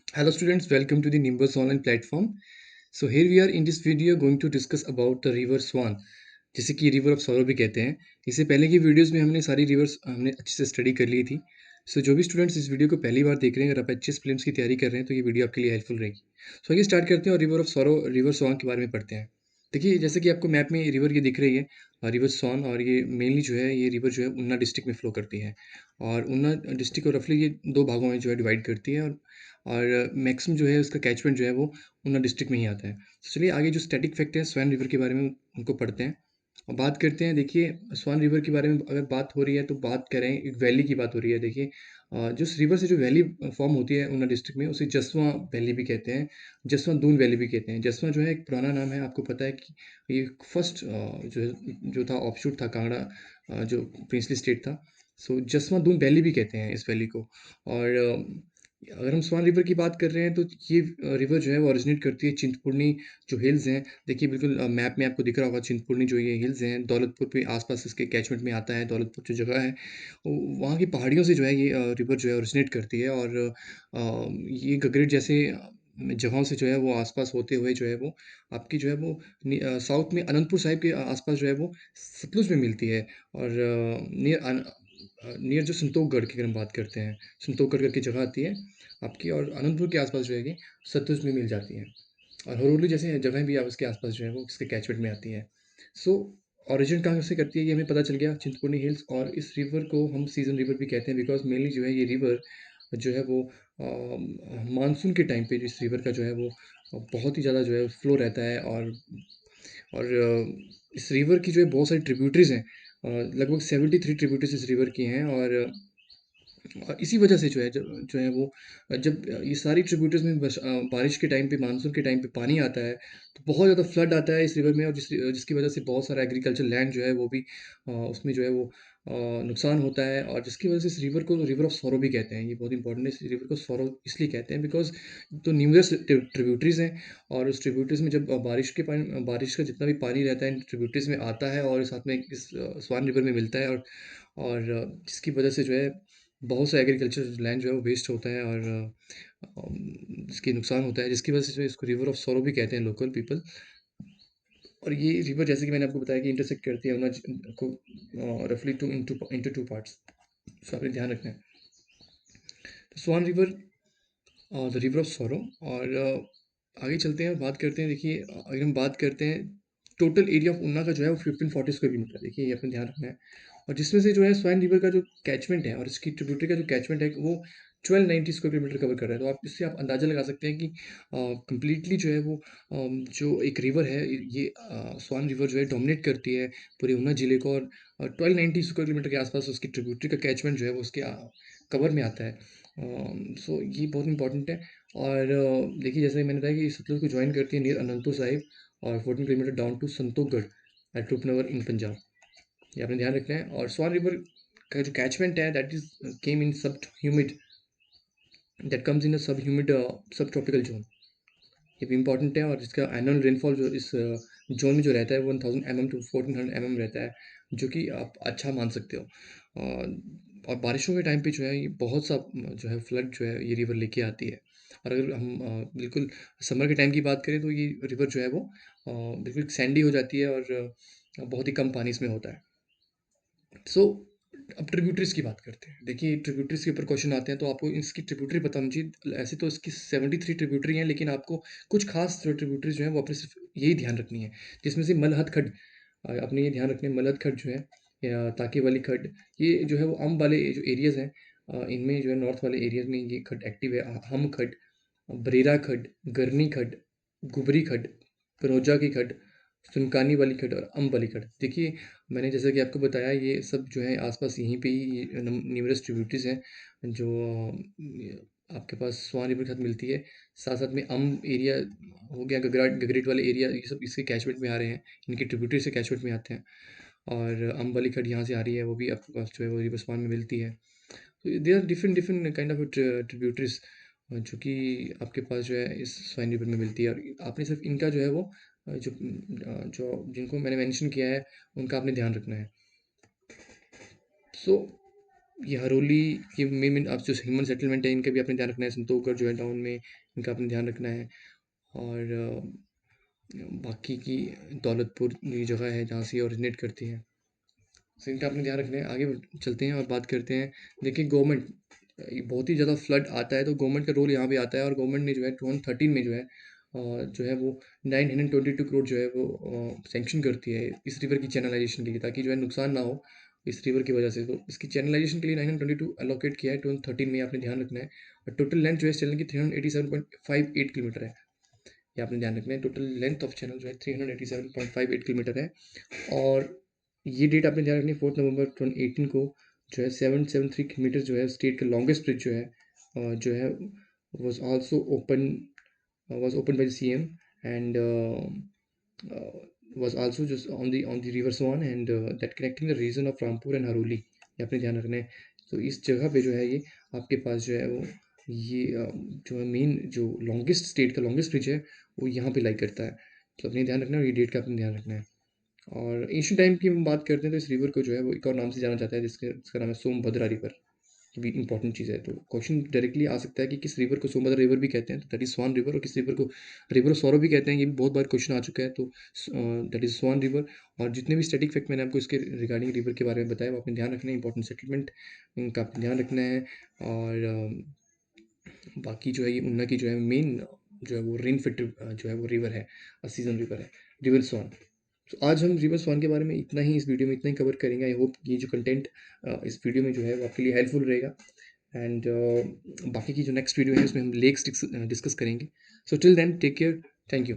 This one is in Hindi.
Hello students, welcome to the Nimbus online platform. So here we are in this video going to discuss about the river Swan, जिसे कि रिवर ऑफ सॉरो भी कहते हैं। इससे पहले की वीडियोस में हमने सारी रिवर्स हमने अच्छे से स्टडी कर ली थी। सो जो भी स्टूडेंट्स इस वीडियो को पहली बार देख रहे हैं, अगर आप एचएस प्रीलिम्स की तैयारी कर रहे हैं तो ये वीडियो आपके लिए हेल्पफुल रहेगी। सो आइए स्टार्ट करते हैं और रिवर ऑफ सॉरो रिवर स्वान के बारे में पढ़ते हैं। देखिए जैसे कि आपको मैप में रिवर ये दिख रही है, रिवर स्वान, और ये मेनली जो है ये रिवर जो है उन्ना डिस्ट्रिक्ट में फ्लो करती है। और उन्ना डिस्ट्रिक्ट को रफली ये दो भागों में जो है डिवाइड करती है, और मैक्सिमम जो है उसका कैचमेंट जो है वो उन्ना डिस्ट्रिक्ट में ही आता है। तो चलिए आगे जो स्टैटिक फैक्ट है स्वान रिवर के बारे में उनको पढ़ते हैं और बात करते हैं। देखिए स्वान रिवर के बारे में अगर बात हो रही है तो बात करें, एक वैली की बात हो रही है। देखिए जो रिवर से जो वैली फॉर्म होती है उन्ना डिस्ट्रिक्ट में, उसे जसवां वैली भी कहते हैं, जसवां दून वैली भी कहते हैं। जसवां जो है एक पुराना नाम है, आपको पता है कि ये फर्स्ट जो था ऑफशूट था कांगड़ा, जो प्रिंसली स्टेट था। सो जसवां दून वैली भी कहते हैं इस वैली को। और अगर हम स्वान रिवर की बात कर रहे हैं तो ये रिवर जो है वो ओरिजिनेट करती है चिंतपूर्णी जो हिल्स हैं। देखिए बिल्कुल मैप में आपको दिख रहा होगा चिंतपूर्णी जो ये हिल्स हैं, दौलतपुर पे आसपास इसके कैचमेंट में आता है। दौलतपुर जो जगह है वहाँ की पहाड़ियों से जो है ये रिवर जो है ओरिजिनेट करती है। और ये गगरेट जैसे जगहों से जो है वो आसपास होते हुए जो है वो आपकी जो है वो साउथ में अनंतपुर साहिब के आसपास जो है वो सतलुज में मिलती है। और नियर जो संतोखगढ़ की अगर हम बात करते हैं, संतोखगढ़ करके जगह आती है आपकी, और अनंतपुर के आसपास जो है कि सतलुज में मिल जाती है। और हरोली जैसे जगहें भी आप इसके आसपास जो है वो इसके कैचमेंट में आती हैं। सो ऑरिजिन कहाँ से करती है ये हमें पता चल गया, चिंतपूर्णी हिल्स। और इस रिवर को हम सीजन रिवर भी कहते हैं बिकॉज मेनली जो है ये रिवर जो है वो मानसून के टाइम पे इस रिवर का जो है वो बहुत ही ज़्यादा जो है फ्लो रहता है। और इस रिवर की जो है बहुत सारी ट्रिब्यूटरीज हैं, लगभग 73 ट्रिब्यूटरीज इस रिवर की हैं। और इसी वजह से जो है वो जब ये सारी ट्रिब्यूटरीज में बारिश के टाइम पे, मानसून के टाइम पे पानी आता है तो बहुत ज़्यादा फ्लड आता है इस रिवर में। और जिसकी वजह से बहुत सारा एग्रीकल्चर लैंड जो है वो भी उसमें जो है वो नुकसान होता है। और जिसकी वजह से इस रिवर को रिवर ऑफ सॉरो भी कहते हैं। ये बहुत इंपॉर्टेंट है, इस रिवर को सॉरो इसलिए कहते हैं बिकॉज तो न्यूमरस ट्रिब्यूटरीज हैं। और उस ट्रिब्यूटरीज में जब बारिश का जितना भी पानी रहता है इन ट्रिब्यूटरीज में आता है और साथ में इस स्वान रिवर में मिलता है। और जिसकी वजह से जो है बहुत सा एग्रीकल्चर लैंड जो है वो वेस्ट होता है। और इसकी नुकसान होता है, जिसकी वजह से जो है इसको रिवर ऑफ सॉरो भी कहते हैं लोकल पीपल। और ये रिवर जैसे कि मैंने आपको बताया कि इंटरसेक्ट करती है को रफली इंटू टू पार्ट्स। सो आपने ध्यान रखना है। तो Swan river, the river of sorrow. और आगे चलते हैं और बात करते हैं। देखिए अगर हम बात करते हैं टोटल एरिया ऑफ उन्ना का जो है वो 1540 स्क्वायर किलोमीटर, देखिए ये अपने ध्यान रखना है। और जिसमें से जो है स्वाइन रिवर का जो कैचमेंट है और इसकी ट्रिब्यूटरी का जो कैचमेंट है वो 1290 स्क्वायर किलोमीटर कवर कर रहा है। तो आप इससे आप अंदाज़ा लगा सकते हैं कि कंप्लीटली जो है वो जो एक रिवर है ये स्वान रिवर जो है डोमिनेट करती है पूरे ऊना जिले को। और 1290 स्क्वायर किलोमीटर के आसपास उसकी ट्रिब्यूटरी का कैचमेंट जो है वो उसके कवर में आता है। सो ये बहुत इंपॉर्टेंट है। और देखिए जैसे मैंने बताया कि सतलुज को ज्वाइन करती है नियर अनंतपुर साहिब और 14 kilometre down to Santokhgarh at Rupnagar in Punjab. ये आपने ध्यान रखना है। और स्वान रिवर का जो कैचमेंट है दैट इज केम इन सब ह्यूमिड, दैट कम्स इन सब ह्यूमिड सब ट्रॉपिकल जोन। ये भी इंपॉर्टेंट है। और इसका एनुअल रेनफॉल जो इस जोन में जो रहता है 1000 mm टू 1400 mm रहता है, जो कि आप अच्छा मान सकते हो। और बारिशों के टाइम पे जो है ये बहुत सा जो है फ्लड जो है ये रिवर लेके आती है। और अगर हम बिल्कुल समर के टाइम की बात करें तो ये रिवर जो है वो बिल्कुल सैंडी हो जाती है और बहुत ही कम पानी इसमें होता है। सो अब ट्रिब्यूटरीज की बात करते हैं। देखिए ट्रिब्यूटरीज के ऊपर क्वेश्चन आते हैं तो आपको इसकी ट्रिब्यूटरी पता होनी चाहिए। ऐसे तो इसकी 73 ट्रिब्यूटरी हैं, लेकिन आपको कुछ खास जो ट्रिब्यूटरीज जो हैं वो अपने सिर्फ यही ध्यान रखनी है, जिसमें से मलहद खड्ड, आपने ये ध्यान रखना है। मलहद खड्ड जो है या ताके वाली खड्ड, ये जो है वो अम्ब वाले जो एरियाज हैं, इनमें जो है नॉर्थ वाले एरियाज में ये खड्ड एक्टिव है। हम खड्ड, बरेरा खड्ड, गरनी खड्ड, गुबरी खड्ड, पनौजा की खड्ड, सुनकानी वाली खड्ड और अम्ब वाली खड्ड। देखिए मैंने जैसा कि आपको बताया ये सब जो है आसपास यहीं पे ही न्यूमरस ट्रिब्यूटरीज हैं जो आपके पास स्वान रिवर के साथ मिलती है। साथ साथ में अम्ब एरिया हो गया, गगरेट वाले एरिया, ये सब इसके कैचमेंट में आ रहे हैं, इनकी ट्रिब्यूटरी से कैचमेंट में आते हैं। और अम्ब वाली खड्ड यहाँ से आ रही है, वो भी आपके पास जो है वो रिवर स्वान में मिलती है। तो they are different different kind of tributaries जो कि आपके पास जो है इस स्वाइन रिवर में मिलती है। और आपने सिर्फ इनका जो है वो जो जिनको मैंने मेंशन किया है उनका आपने ध्यान रखना है। सो ये हरोली की मेन आप जो ह्यूमन सेटलमेंट है इनका भी आपने ध्यान रखना है, संतोखगढ़ जो है टाउन में इनका आपने ध्यान रखना है। और बाकी की दौलतपुर ये जगह है जहाँ से ये ओरिजिनेट करती है, तो इनका आपने ध्यान रखना है। आगे चलते हैं और बात करते हैं। देखिए गवर्नमेंट, ये बहुत ही ज़्यादा फ्लड आता है तो गवर्नमेंट का रोल यहाँ पे आता है, और गवर्नमेंट ने जो है 2013 में जो है वो 922 करोड़ जो है वो सैंक्शन करती है इस रिवर की चैनलाइजेशन के लिए, ताकि जो है नुकसान ना हो इस रिवर की वजह से। तो इसकी चैनलाइजेशन के लिए 922 एलोकेट किया है 2013 में, आपने ध्यान रखना है। और टोटल लेंथ जो है इस चैनल की 387.58 किलोमीटर है, ये आपने ध्यान रखना है। टोटल लेंथ ऑफ चैनल जो है 387.58 किलोमीटर है। और ये डेट आपने ध्यान रखनी है 4 नवंबर 2018 को जो है 773 मीटर जो है स्टेट का लॉन्गेस्ट ब्रिज जो है जो है was also open was opened by the CM, and was also just on the river Swan, and that connecting the region of Rampur and Haroli, ये आपने ध्यान रखना है। तो इस जगह पे जो है ये आपके पास जो है वो ये जो है मेन जो लॉन्गेस्ट स्टेट का लॉन्गेस्ट ब्रिज है वो यहाँ पे लाई करता है, तो अपने ध्यान रखना है और ये डेट का अपने ध्यान रखना है। और एंशिएंट टाइम की हम बात करते हैं तो इस रिवर को जो है वो एक और नाम से जाना जाता है जिसका नाम है सोमभद्रा रिवर, ये भी इंपॉर्टेंट चीज़ है। तो क्वेश्चन डायरेक्टली आ सकता है कि किस रिवर को सोमभद्रा रिवर भी कहते हैं, तो दैट इज स्वान रिवर, और किस रिवर को रिवर ऑफ सौरव भी कहते हैं, ये भी बहुत बार क्वेश्चन आ चुका है। तो दैट इज स्वान रिवर। और जितने भी स्टैटिक फैक्ट मैंने आपको इसके रिगार्डिंग रिवर के बारे में बताया वो आपने ध्यान रखना है, इंपॉर्टेंट सेटलमेंट का आपने ध्यान रखना है। और बाकी जो है ये उन्ना की जो है मेन जो है वो रेन फिट जो है वो रिवर है, सीजन रिवर है, रिवर स्वान। तो आज हम रिवर स्वान के बारे में इतना ही, इस वीडियो में इतना ही कवर करेंगे। आई होप ये जो कंटेंट इस वीडियो में जो है वो आपके लिए हेल्पफुल रहेगा। एंड बाकी की जो नेक्स्ट वीडियो है उसमें हम लेक्स डिस्कस करेंगे। So till then take care, thank you.